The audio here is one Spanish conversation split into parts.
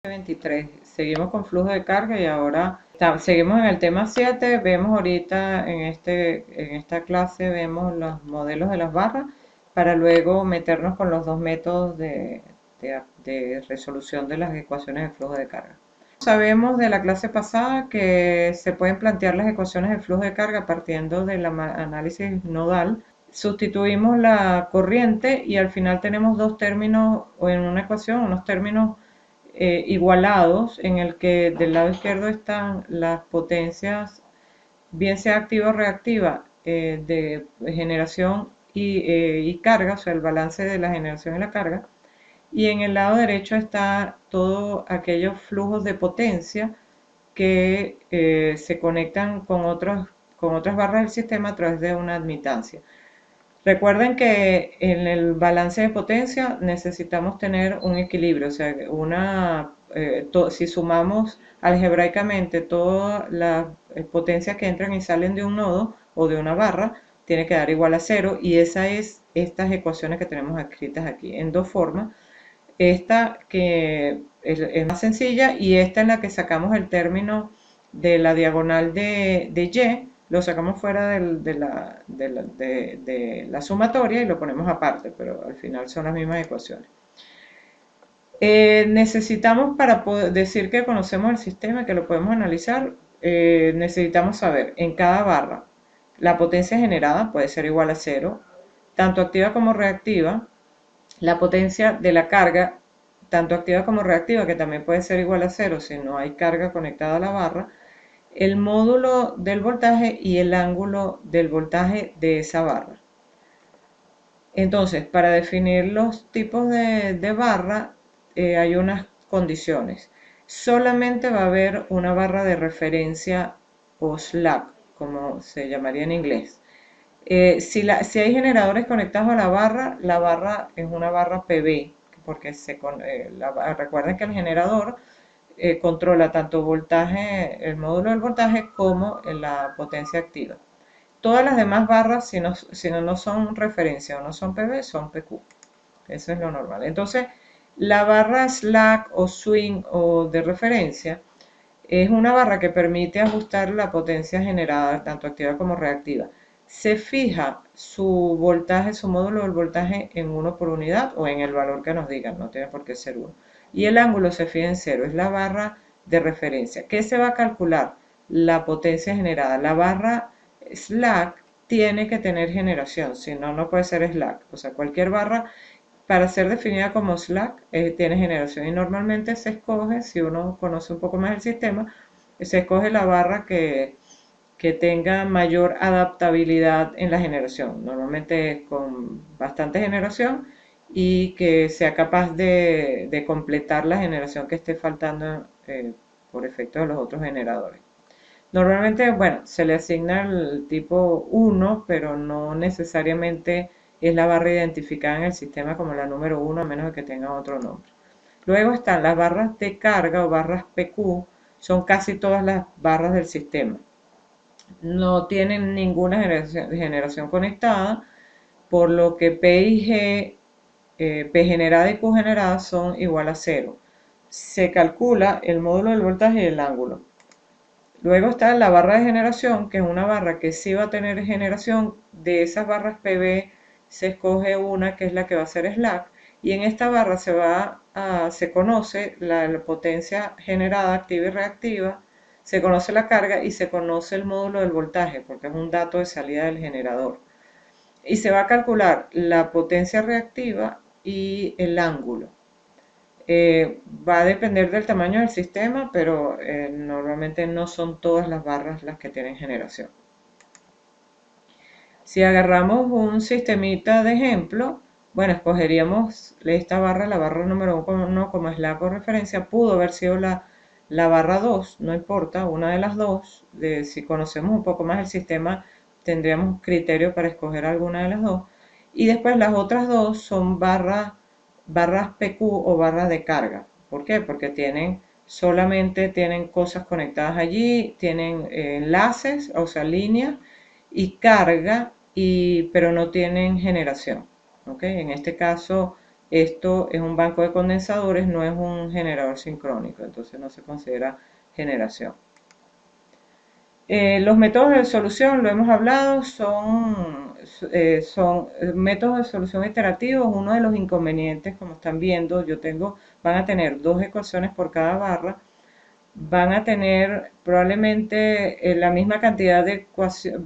23. Seguimos con flujo de carga y ahora seguimos en el tema 7. Vemos ahorita en esta clase vemos los modelos de las barras para luego meternos con los dos métodos de resolución de las ecuaciones de flujo de carga. Sabemos de la clase pasada que se pueden plantear las ecuaciones de flujo de carga partiendo del análisis nodal. Sustituimos la corriente y al final tenemos dos términos, o en una ecuación, unos términos igualados, en el que del lado izquierdo están las potencias, bien sea activa o reactiva, de generación y carga, o sea, el balance de la generación y la carga. Y en el lado derecho está todos aquellos flujos de potencia que se conectan con otras barras del sistema a través de una admitancia. Recuerden que en el balance de potencia necesitamos tener un equilibrio, o sea, si sumamos algebraicamente todas las potencias que entran y salen de un nodo o de una barra, tiene que dar igual a cero, y esa es estas ecuaciones que tenemos escritas aquí en dos formas. Esta que es más sencilla y esta en la que sacamos el término de la diagonal de Y, lo sacamos fuera de la sumatoria y lo ponemos aparte, pero al final son las mismas ecuaciones. Necesitamos, para poder decir que conocemos el sistema, que lo podemos analizar, necesitamos saber en cada barra la potencia generada, puede ser igual a cero, tanto activa como reactiva, la potencia de la carga, tanto activa como reactiva, que también puede ser igual a cero si no hay carga conectada a la barra, el módulo del voltaje y el ángulo del voltaje de esa barra. Entonces, para definir los tipos de barra, hay unas condiciones. Solamente va a haber una barra de referencia o slack, como se llamaría en inglés. Si hay generadores conectados a la barra es una barra PV, porque recuerden que el generador controla tanto voltaje, el módulo del voltaje, como la potencia activa. Todas las demás barras, si no son referencia o no son PV, son PQ. Eso es lo normal. Entonces, la barra slack o swing o de referencia es una barra que permite ajustar la potencia generada, tanto activa como reactiva. Se fija su voltaje, su módulo del voltaje en 1 por unidad o en el valor que nos digan, no tiene por qué ser 1. Y el ángulo se fija en 0, es la barra de referencia. ¿Qué se va a calcular? La potencia generada. La barra slack tiene que tener generación, si no, no puede ser slack. O sea, cualquier barra para ser definida como slack tiene generación y normalmente se escoge, si uno conoce un poco más el sistema, se escoge la barra que tenga mayor adaptabilidad en la generación, normalmente con bastante generación y que sea capaz de completar la generación que esté faltando por efecto de los otros generadores. Normalmente, bueno, se le asigna el tipo 1, pero no necesariamente es la barra identificada en el sistema como la número 1, a menos de que tenga otro nombre. Luego están las barras de carga o barras PQ, son casi todas las barras del sistema. No tienen ninguna generación conectada, por lo que P y G, P generada y Q generada son igual a 0. Se calcula el módulo del voltaje y el ángulo. Luego está la barra de generación, que es una barra que sí va a tener generación. De esas barras PV se escoge una que es la que va a ser slack, y en esta barra se conoce la potencia generada activa y reactiva, se conoce la carga y se conoce el módulo del voltaje, porque es un dato de salida del generador. Y se va a calcular la potencia reactiva y el ángulo. Va a depender del tamaño del sistema, pero normalmente no son todas las barras las que tienen generación. Si agarramos un sistemita de ejemplo, bueno, escogeríamos esta barra, la barra número 1 como slack o referencia. Pudo haber sido la barra 2, no importa, una de las dos. Si conocemos un poco más el sistema, tendríamos criterio para escoger alguna de las dos. Y después las otras dos son barras PQ o barras de carga. ¿Por qué? Porque solamente tienen cosas conectadas allí, tienen enlaces, o sea, líneas, y carga, pero no tienen generación. ¿Okay? En este caso, Esto es un banco de condensadores, no es un generador sincrónico, entonces no se considera generación. Los métodos de solución, lo hemos hablado, son métodos de solución iterativos. Uno de los inconvenientes, como están viendo, van a tener dos ecuaciones por cada barra, van a tener probablemente la misma cantidad de ecuaciones,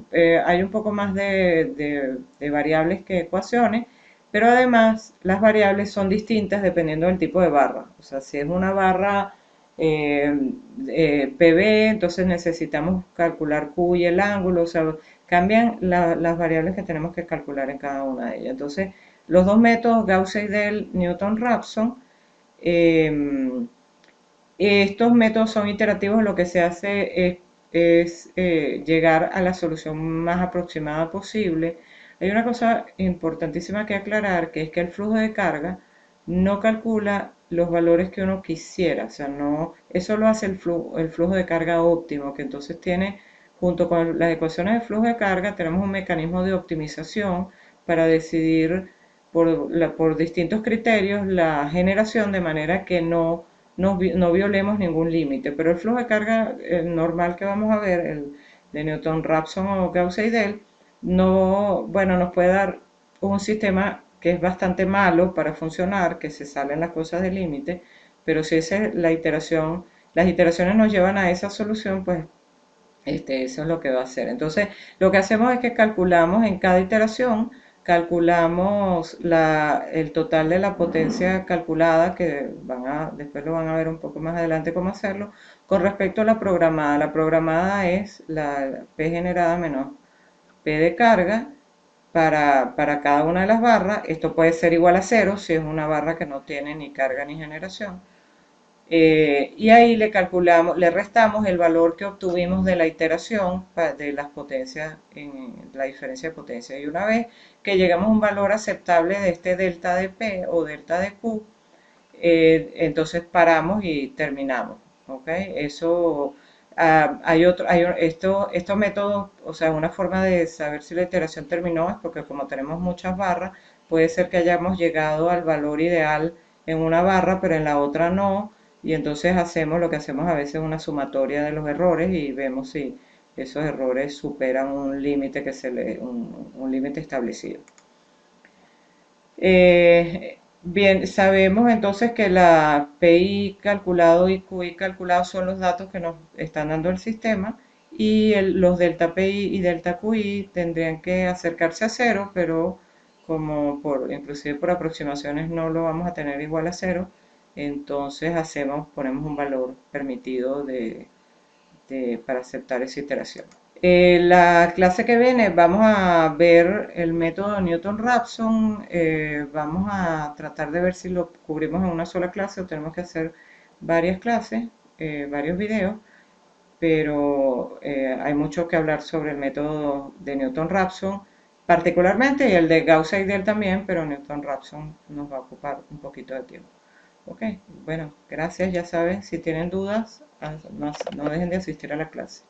hay un poco más de variables que ecuaciones, pero además las variables son distintas dependiendo del tipo de barra. O sea, si es una barra PB, entonces necesitamos calcular Q y el ángulo, o sea, cambian las variables que tenemos que calcular en cada una de ellas. Entonces, los dos métodos, Gauss-Seidel, Newton-Raphson, estos métodos son iterativos, lo que se hace es llegar a la solución más aproximada posible. Hay una cosa importantísima que aclarar, que es que el flujo de carga no calcula los valores que uno quisiera, o sea, no, eso lo hace el flujo de carga óptimo, que entonces tiene, junto con las ecuaciones de flujo de carga, tenemos un mecanismo de optimización para decidir por distintos criterios la generación de manera que no violemos ningún límite, pero el flujo de carga normal que vamos a ver, el de Newton-Raphson o Gauss-Seidel, no, bueno, nos puede dar un sistema que es bastante malo para funcionar, que se salen las cosas del límite, pero si esa es la iteración, las iteraciones nos llevan a esa solución, pues eso es lo que va a hacer. Entonces, lo que hacemos es que calculamos en cada iteración, calculamos el total de la potencia calculada, que después lo van a ver un poco más adelante cómo hacerlo, con respecto a la programada. La programada es la P generada menos P de carga para cada una de las barras. Esto puede ser igual a cero si es una barra que no tiene ni carga ni generación. Y ahí le restamos el valor que obtuvimos de la iteración de las potencias, en la diferencia de potencia. Y una vez que llegamos a un valor aceptable de este delta de P o delta de Q, entonces paramos y terminamos. ¿Ok? Eso, estos métodos, o sea, una forma de saber si la iteración terminó es porque como tenemos muchas barras, puede ser que hayamos llegado al valor ideal en una barra, pero en la otra no, y entonces hacemos lo que hacemos a veces una sumatoria de los errores y vemos si esos errores superan un límite un límite establecido. Bien, sabemos entonces que la PI calculado y QI calculado son los datos que nos están dando el sistema y los delta PI y delta QI tendrían que acercarse a cero, pero inclusive por aproximaciones no lo vamos a tener igual a cero, entonces ponemos un valor permitido para aceptar esa iteración. La clase que viene vamos a ver el método Newton-Raphson, vamos a tratar de ver si lo cubrimos en una sola clase o tenemos que hacer varias clases, varios videos, pero hay mucho que hablar sobre el método de Newton-Raphson particularmente y el de Gauss-Seidel también, pero Newton-Raphson nos va a ocupar un poquito de tiempo. Ok, bueno, gracias, ya saben, si tienen dudas, no dejen de asistir a la clase.